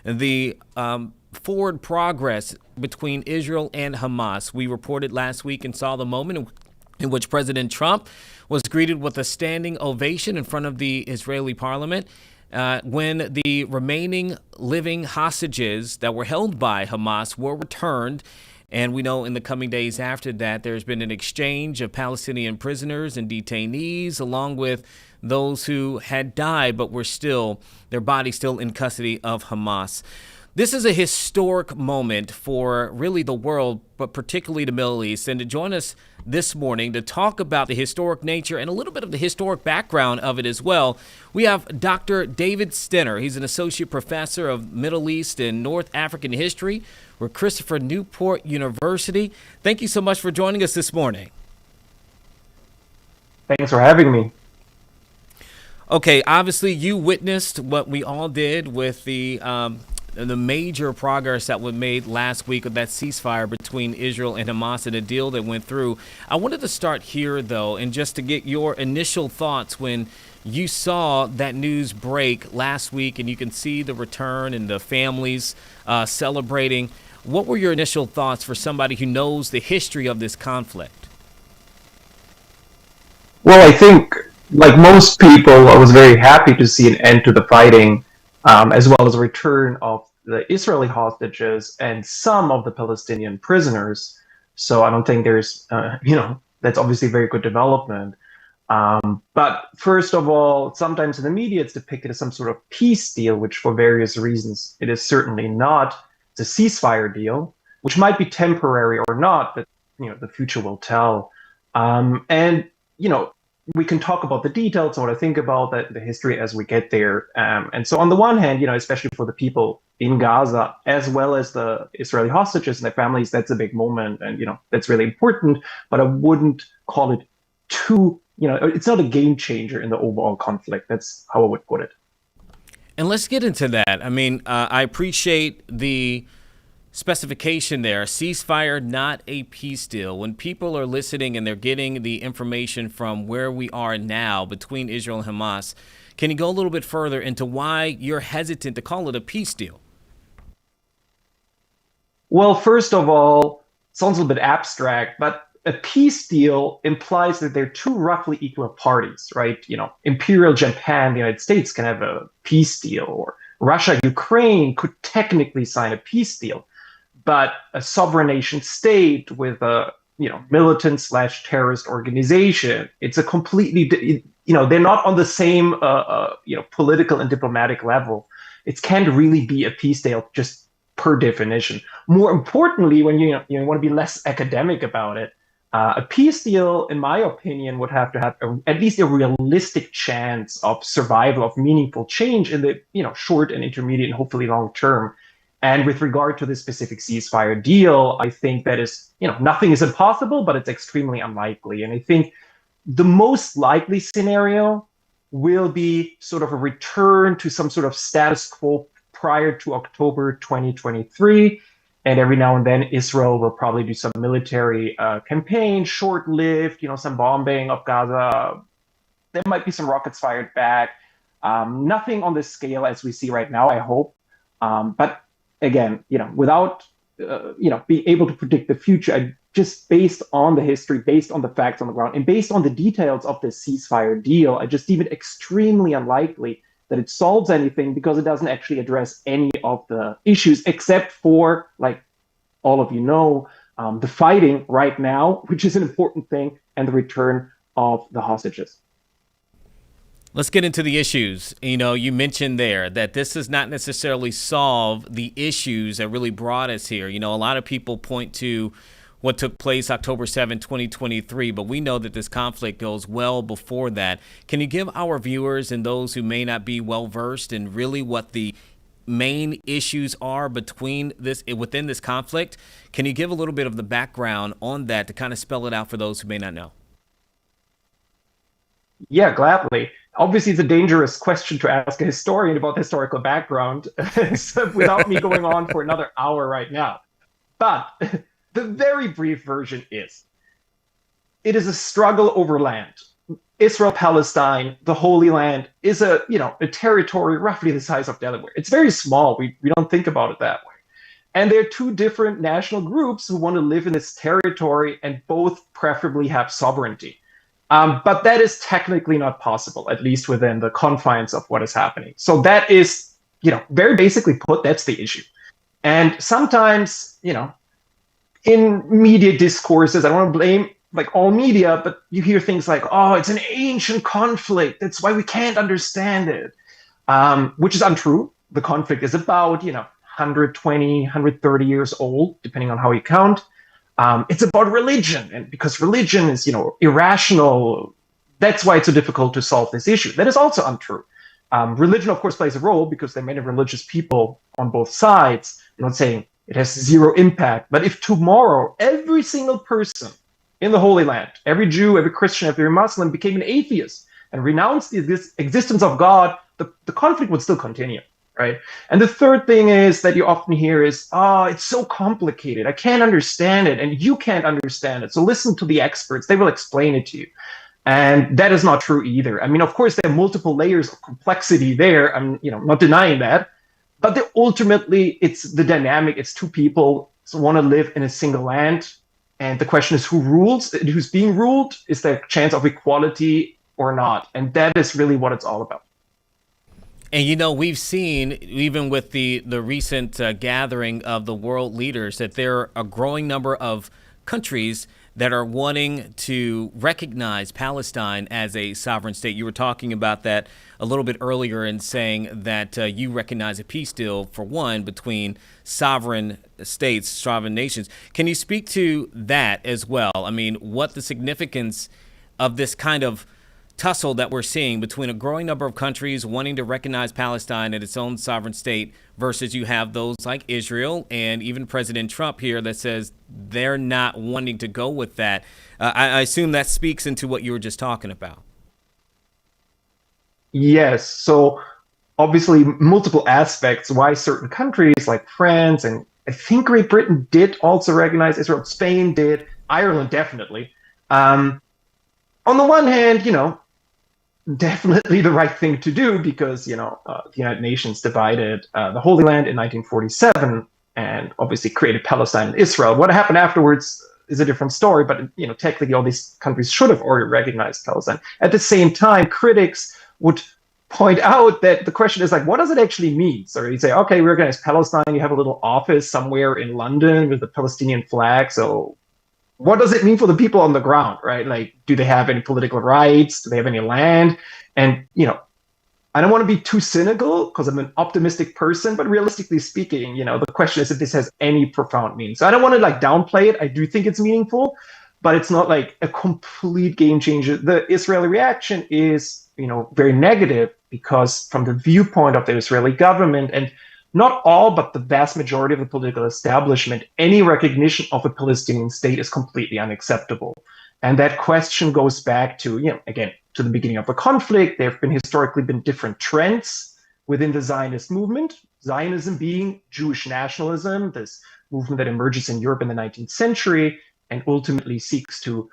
the forward progress between Israel and Hamas. We reported last week and saw the moment in which President Trump was greeted with a standing ovation in front of the Israeli parliament when the remaining living hostages that were held by Hamas were returned. And we know in the coming days after that, there's been an exchange of Palestinian prisoners and detainees, along with those who had died but were still, their bodies still in custody of Hamas. This is a historic moment for really the world, but particularly the Middle East. And to join us this morning to talk about the historic nature and a little bit of the historic background of it as well, we have Dr. David Stenner. He's an associate professor of Middle East and North African history with Christopher Newport University. Thank you so much for joining us this morning. Thanks for having me. Okay, obviously you witnessed what we all did with the major progress that was made last week of that ceasefire between Israel and Hamas and a deal that went through. I wanted to start here, though, and just to get your initial thoughts when you saw that news break last week and you can see the return and the families celebrating. What were your initial thoughts for somebody who knows the history of this conflict? Well, I think, like most people, I was very happy to see an end to the fighting, as well as a return of the Israeli hostages and some of the Palestinian prisoners. So I don't think there's, that's obviously a very good development. But first of all, sometimes in the media, it's depicted as some sort of peace deal, which for various reasons, it is certainly not. It's a ceasefire deal, which might be temporary or not, but, the future will tell. We can talk about the details and what I think about the history as we get there. And so on the one hand, especially for the people in Gaza, as well as the Israeli hostages and their families, that's a big moment. And, that's really important. But I wouldn't call it too, it's not a game changer in the overall conflict. That's how I would put it. And let's get into that. I mean, I appreciate the specification there, ceasefire, not a peace deal. When people are listening and they're getting the information from where we are now between Israel and Hamas, can you go a little bit further into why you're hesitant to call it a peace deal? Well, first of all, it sounds a little bit abstract, but a peace deal implies that they're two roughly equal parties, right? Imperial Japan, the United States can have a peace deal, or Russia, Ukraine could technically sign a peace deal. But a sovereign nation state with a militant/terrorist organization, it's a completely they're not on the same political and diplomatic level. It can't really be a peace deal just per definition. More importantly, when you want to be less academic about it, a peace deal, in my opinion, would have to have at least a realistic chance of survival, of meaningful change in the short and intermediate and hopefully long term. And with regard to this specific ceasefire deal, I think that is, nothing is impossible, but it's extremely unlikely. And I think the most likely scenario will be sort of a return to some sort of status quo prior to October 2023. And every now and then, Israel will probably do some military campaign, short-lived, some bombing of Gaza. There might be some rockets fired back. Nothing on this scale as we see right now, I hope. But again, without, being able to predict the future, just based on the history, based on the facts on the ground, and based on the details of this ceasefire deal, I just deem it extremely unlikely that it solves anything because it doesn't actually address any of the issues except for, like all of the fighting right now, which is an important thing, and the return of the hostages. Let's get into the issues. You mentioned there that this does not necessarily solve the issues that really brought us here. A lot of people point to what took place October 7, 2023, but we know that this conflict goes well before that. Can you give our viewers and those who may not be well versed in really what the main issues are within this conflict? Can you give a little bit of the background on that to kind of spell it out for those who may not know? Yeah, gladly. Obviously, it's a dangerous question to ask a historian about the historical background without me going on for another hour right now. But the very brief version is, it is a struggle over land. Israel-Palestine, the Holy Land, is a territory roughly the size of Delaware. It's very small. We don't think about it that way. And there are two different national groups who want to live in this territory and both preferably have sovereignty. But that is technically not possible, at least within the confines of what is happening. So that is, very basically put, that's the issue. And sometimes, in media discourses, I don't want to blame like all media, but you hear things like, oh, it's an ancient conflict. That's why we can't understand it, which is untrue. The conflict is about, 120, 130 years old, depending on how you count. It's about religion. And because religion is, irrational, that's why it's so difficult to solve this issue. That is also untrue. Religion, of course, plays a role because there are many religious people on both sides. I'm not saying it has zero impact. But if tomorrow every single person in the Holy Land, every Jew, every Christian, every Muslim became an atheist and renounced the existence of God, the conflict would still continue, right? And the third thing is that you often hear is, oh, it's so complicated. I can't understand it, and you can't understand it. So listen to the experts. They will explain it to you. And that is not true either. I mean, of course, there are multiple layers of complexity there. I'm, not denying that. But ultimately, it's the dynamic. It's two people who want to live in a single land. And the question is who rules, who's being ruled, is there a chance of equality or not? And that is really what it's all about. And, we've seen, even with the recent gathering of the world leaders, that there are a growing number of countries that are wanting to recognize Palestine as a sovereign state. You were talking about that a little bit earlier in saying that you recognize a peace deal, for one, between sovereign states, sovereign nations. Can you speak to that as well? I mean, what the significance of this kind of tussle that we're seeing between a growing number of countries wanting to recognize Palestine as its own sovereign state versus you have those like Israel and even President Trump here that says they're not wanting to go with that. I assume that speaks into what you were just talking about. Yes. So obviously multiple aspects why certain countries like France and I think Great Britain did also recognize Israel. Spain did. Ireland definitely. On the one hand, definitely the right thing to do because, the United Nations divided the Holy Land in 1947 and obviously created Palestine and Israel. What happened afterwards is a different story, but, technically all these countries should have already recognized Palestine. At the same time, critics would point out that the question is like, what does it actually mean? So you say, okay, we recognize Palestine. You have a little office somewhere in London with the Palestinian flag. So what does it mean for the people on the ground, right? Like, do they have any political rights? Do they have any land? And, I don't want to be too cynical because I'm an optimistic person, but realistically speaking, the question is if this has any profound meaning. So I don't want to downplay it. I do think it's meaningful, but it's not like a complete game changer. The Israeli reaction is, very negative because from the viewpoint of the Israeli government and not all, but the vast majority of the political establishment, any recognition of a Palestinian state is completely unacceptable. And that question goes back to, again, to the beginning of the conflict. There have been historically different trends within the Zionist movement. Zionism being Jewish nationalism, this movement that emerges in Europe in the 19th century and ultimately seeks to,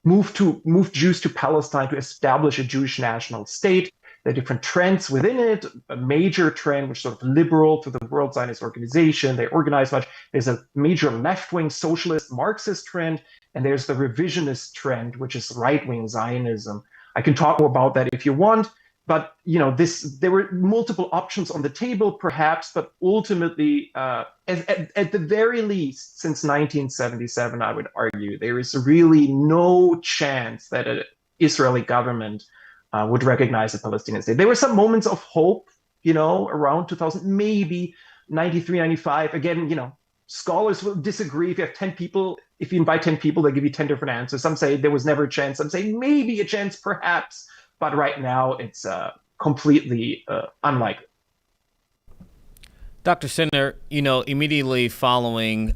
move Jews to Palestine to establish a Jewish national state. There are different trends within it. A major trend, which is sort of liberal to the World Zionist Organization. They organize much. There's a major left-wing socialist Marxist trend, and there's the revisionist trend, which is right-wing Zionism. I can talk more about that if you want, but there were multiple options on the table, perhaps, but ultimately, at the very least, since 1977, I would argue, there is really no chance that an Israeli government would recognize a Palestinian state. There were some moments of hope, around 2000, maybe 93, 95. Again, scholars will disagree. If you have 10 people, if you invite 10 people, they give you 10 different answers. Some say there was never a chance. Some say maybe a chance, perhaps. But right now, it's completely unlikely. Dr. Stenner, immediately following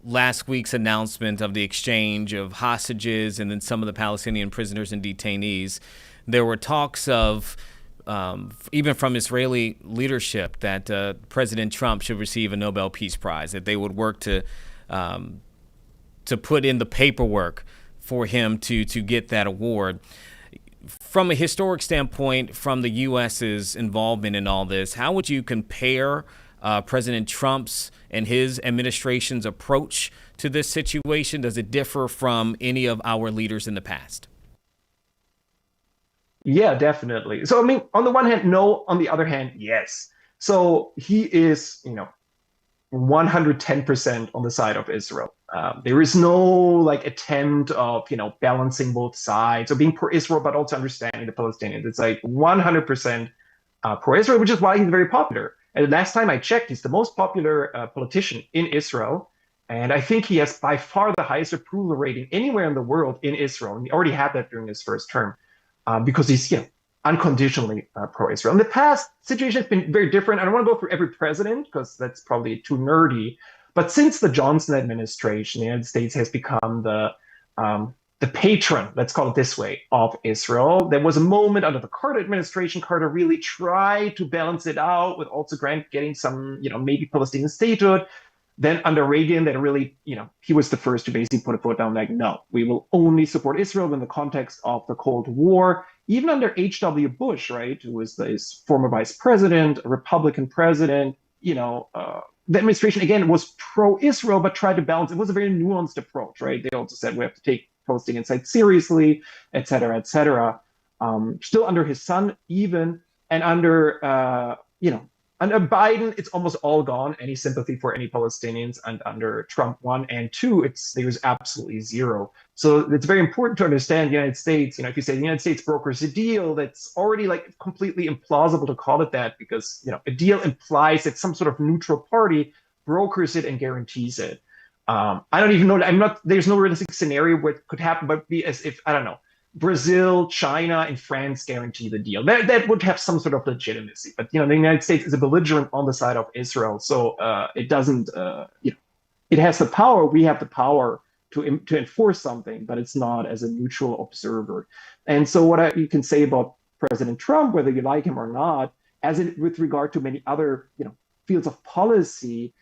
last week's announcement of the exchange of hostages and then some of the Palestinian prisoners and detainees, there were talks of, even from Israeli leadership, that President Trump should receive a Nobel Peace Prize, that they would work to put in the paperwork for him to get that award. From a historic standpoint, from the U.S.'s involvement in all this, how would you compare President Trump's and his administration's approach to this situation? Does it differ from any of our leaders in the past? Yeah, definitely. So, I mean, on the one hand, no. On the other hand, yes. So he is, 110% on the side of Israel. There is no like attempt of, balancing both sides or being pro-Israel, but also understanding the Palestinians. It's like 100% pro-Israel, which is why he's very popular. And last time I checked, he's the most popular politician in Israel. And I think he has by far the highest approval rating anywhere in the world in Israel. And he already had that during his first term because he's unconditionally pro-Israel. In the past, situation has been very different. I don't want to go through every president because that's probably too nerdy. But since the Johnson administration, the United States has become the patron, let's call it this way, of Israel. There was a moment under the Carter administration. Carter really tried to balance it out with also getting some, maybe Palestinian statehood. Then under Reagan, that really, he was the first to basically put a foot down, like, no, we will only support Israel in the context of the Cold War. Even under H.W. Bush, right, who was his former vice president, a Republican president, the administration, again, was pro-Israel, but tried to balance. It was a very nuanced approach, right? They also said we have to take Palestinian side seriously, et cetera, et cetera. Still under his son, even, and under, under Biden, it's almost all gone, any sympathy for any Palestinians. And under Trump 1 and 2, there's absolutely zero. So it's very important to understand the United States. If you say the United States brokers a deal, that's already like completely implausible to call it that because, a deal implies that some sort of neutral party brokers it and guarantees it. I don't even know. There's no realistic scenario where it could happen, but be as if, I don't know, Brazil, China, and France guarantee the deal. That would have some sort of legitimacy. But the United States is a belligerent on the side of Israel, so it doesn't. It has the power. We have the power to enforce something, but it's not as a neutral observer. And so, what you can say about President Trump, whether you like him or not, with regard to many other fields of policy,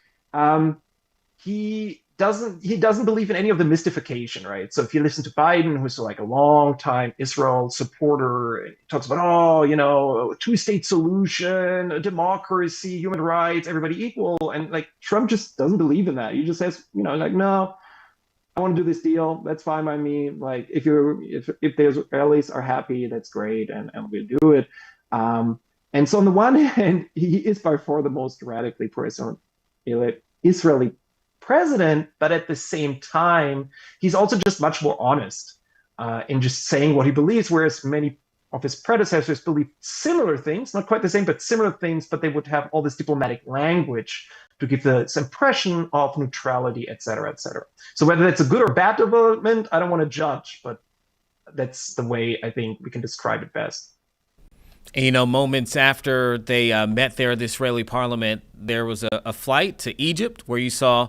he doesn't believe in any of the mystification, right? So if you listen to Biden, who's like a long time Israel supporter, he talks about, a two-state solution, a democracy, human rights, everybody equal. And like Trump just doesn't believe in that. He just says, like, no, I want to do this deal. That's fine by me. Like if the Israelis are happy, that's great. And we'll do it. And so on the one hand, he is by far the most radically Israeli president, but at the same time, he's also just much more honest in just saying what he believes, whereas many of his predecessors believed similar things, not quite the same, but similar things, but they would have all this diplomatic language to give this impression of neutrality, et cetera, et cetera. So whether that's a good or bad development, I don't want to judge, but that's the way I think we can describe it best. Moments after they met there at the Israeli parliament, there was a flight to Egypt where you saw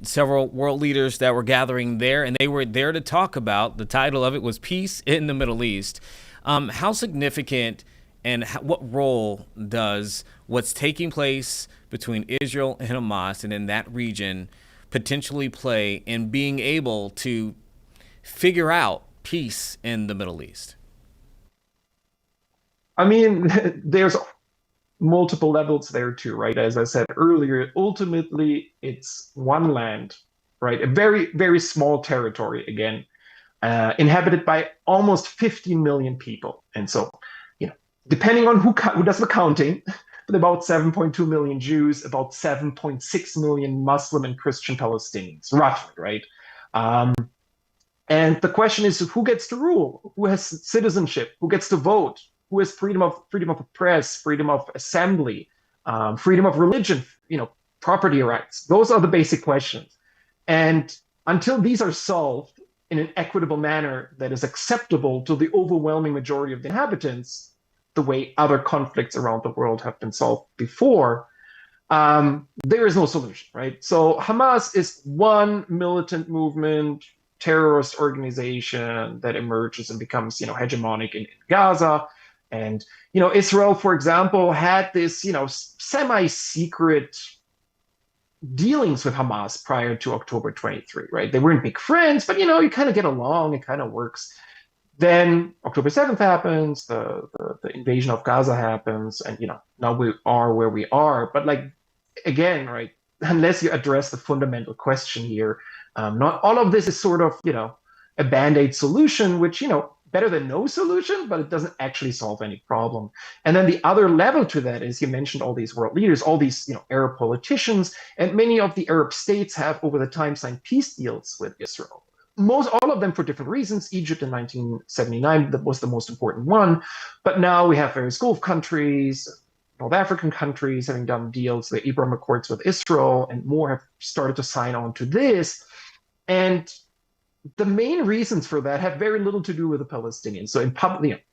several world leaders that were gathering there, and they were there to talk about, the title of it was Peace in the Middle East. How significant and what role does what's taking place between Israel and Hamas and in that region potentially play in being able to figure out peace in the Middle East? I mean, there's multiple levels there too, right? As I said earlier, ultimately it's one land, right? A very, very small territory, again, inhabited by almost 50 million people. And so, depending on who does the counting, but about 7.2 million Jews, about 7.6 million Muslim and Christian Palestinians, roughly, right? And the question is, who gets to rule? Who has citizenship? Who gets to vote? Who has freedom of press, freedom of assembly, freedom of religion, property rights? Those are the basic questions. And until these are solved in an equitable manner that is acceptable to the overwhelming majority of the inhabitants, the way other conflicts around the world have been solved before, there is no solution, right? So Hamas is one militant movement, terrorist organization that emerges and becomes, hegemonic in Gaza. And, Israel, for example, had this, semi-secret dealings with Hamas prior to October 23, right? They weren't big friends, but you kind of get along, it kind of works. Then October 7th happens, the invasion of Gaza happens, and now we are where we are. But like again, right, unless you address the fundamental question here, not all of this is sort of, a band-aid solution, which, better than no solution, but it doesn't actually solve any problem. And then the other level to that is you mentioned all these world leaders, all these, Arab politicians, and many of the Arab states have over the time signed peace deals with Israel. All of them for different reasons. Egypt in 1979 that was the most important one, but now we have various Gulf countries, North African countries having done deals, the Abraham Accords with Israel, and more have started to sign on to this. And the main reasons for that have very little to do with the Palestinians. So in public,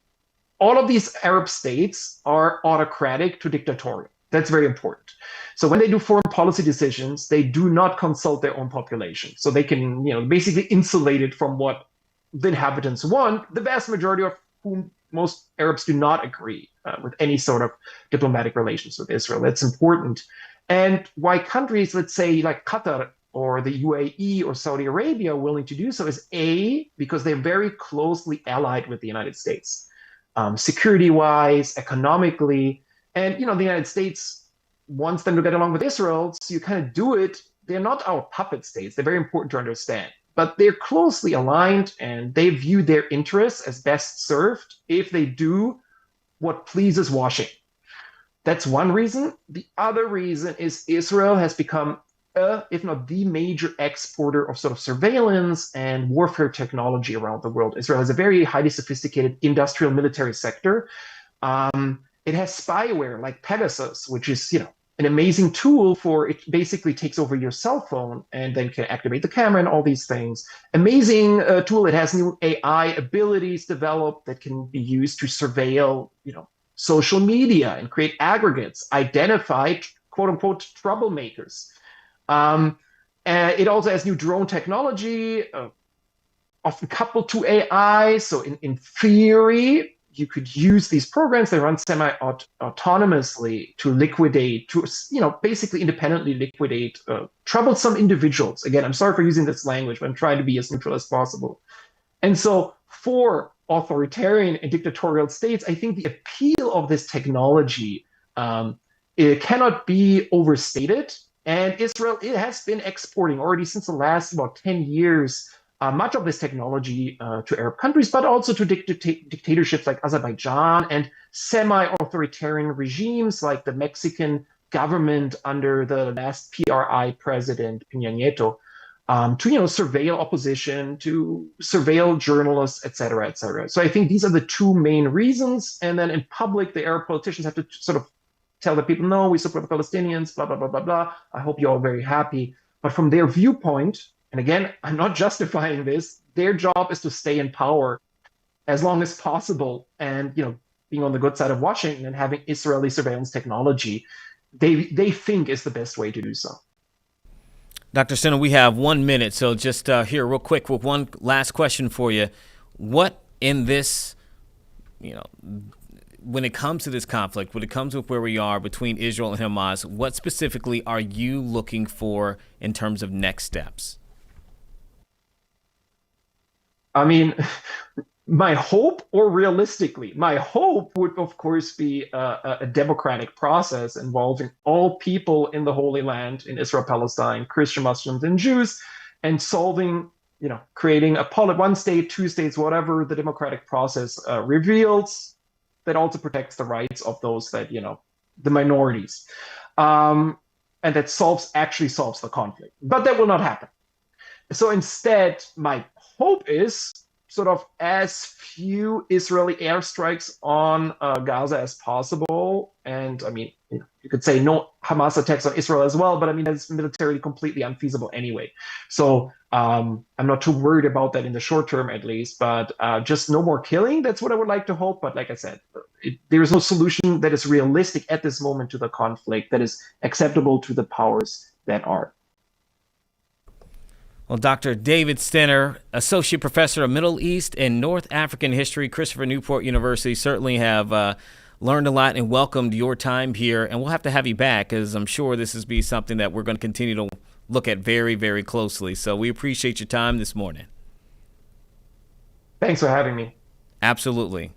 all of these Arab states are autocratic to dictatorial. That's very important. So when they do foreign policy decisions, they do not consult their own population. So they can, basically insulate it from what the inhabitants want, the vast majority of whom most Arabs do not agree with any sort of diplomatic relations with Israel. That's important. And why countries, let's say like Qatar or the UAE or Saudi Arabia are willing to do so is because they're very closely allied with the United States, security-wise, economically. And, the United States wants them to get along with Israel, so you kind of do it. They're not our puppet states. They're very important to understand. But they're closely aligned, and they view their interests as best served if they do what pleases Washington. That's one reason. The other reason is Israel has become, if not the major exporter of sort of surveillance and warfare technology around the world. Israel has a very highly sophisticated industrial military sector. It has spyware like Pegasus, which is, an amazing tool for it basically takes over your cell phone and then can activate the camera and all these things. Amazing tool. It has new AI abilities developed that can be used to surveil, social media and create aggregates, identify quote unquote troublemakers. It also has new drone technology, often coupled to AI. So in theory, you could use these programs that run semi-autonomously to liquidate, basically independently liquidate troublesome individuals. Again, I'm sorry for using this language, but I'm trying to be as neutral as possible. And so for authoritarian and dictatorial states, I think the appeal of this technology it cannot be overstated. And Israel, it has been exporting already since the last about 10 years much of this technology to Arab countries, but also to dictatorships like Azerbaijan and semi-authoritarian regimes like the Mexican government under the last PRI president, Peña Nieto, to surveil opposition, to surveil journalists, et cetera, et cetera. So I think these are the two main reasons. And then in public, the Arab politicians have to sort of tell the people, no, we support the Palestinians, blah, blah, blah, blah, blah. I hope you're all very happy. But from their viewpoint, and again, I'm not justifying this, their job is to stay in power as long as possible. And, being on the good side of Washington and having Israeli surveillance technology, they think is the best way to do so. Dr. Stenner, we have 1 minute. So just here real quick with one last question for you. What in this, when it comes to this conflict, when it comes with where we are between Israel and Hamas, what specifically are you looking for in terms of next steps? I mean, my hope, or realistically, my hope would, of course, be a democratic process involving all people in the Holy Land, in Israel, Palestine, Christian, Muslims, and Jews, and solving, creating a one state, two states, whatever the democratic process reveals, that also protects the rights of those that, the minorities. And that actually solves the conflict. But that will not happen. So instead, my hope is sort of as few Israeli airstrikes on Gaza as possible. And I mean, you could say no Hamas attacks on Israel as well, but I mean, that's militarily completely unfeasible anyway. So I'm not too worried about that in the short term, at least, but just no more killing. That's what I would like to hope. But like I said, there is no solution that is realistic at this moment to the conflict that is acceptable to the powers that are. Well, Dr. David Stenner, Associate Professor of Middle East and North African History, Christopher Newport University, certainly have Learned a lot and welcomed your time here. And we'll have to have you back, as I'm sure this is be something that we're going to continue to look at very, very closely. So we appreciate your time this morning. Thanks for having me. Absolutely.